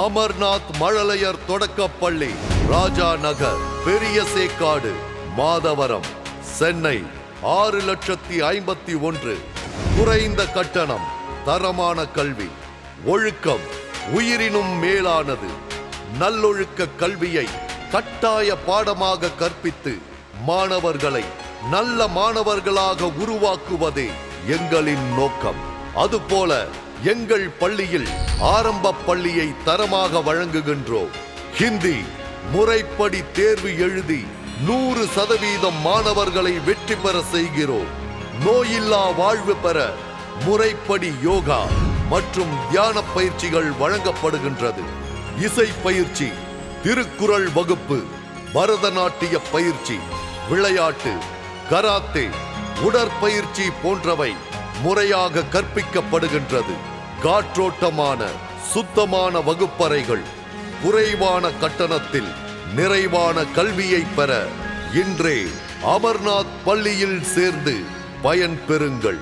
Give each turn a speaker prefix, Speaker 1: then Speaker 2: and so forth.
Speaker 1: அமர்நாத் மழலையர் தொடக்கப்பள்ளி, ராஜா நகர், பெரிய சேக்காடு, மாதவரம், சென்னை 6,51,000. குறைந்த கட்டணம், தரமான கல்வி, ஒழுக்கம் உயிரினும் மேலானது. நல்லொழுக்க கல்வியை கட்டாய பாடமாக கற்பித்து மாணவர்களை நல்ல மாணவர்களாக உருவாக்குவதே எங்களின் நோக்கம். அதுபோல எங்கள் பள்ளியில் ஆரம்ப பள்ளியை தரமாக வழங்குகின்றோம். ஹிந்தி முறைப்படி தேர்வு எழுதி 100% மாணவர்களை வெற்றி பெற செய்கிறோம். நோயில்லா வாழ்வு பெற முறைப்படி யோகா மற்றும் தியான பயிற்சிகள் வழங்கப்படுகின்றது. இசை பயிற்சி, திருக்குறள் வகுப்பு, பரதநாட்டிய பயிற்சி, விளையாட்டு, கராத்தே, உடற்பயிற்சி போன்றவை முறையாக கற்பிக்கப்படுகின்றது. காற்றோட்டமான சுத்தமான வகுப்பறைகள், குறைவான கட்டணத்தில் நிறைவான கல்வியை பெற இன்றே அமர்நாத் பள்ளியில் சேர்ந்து பயன் பெறுங்கள்.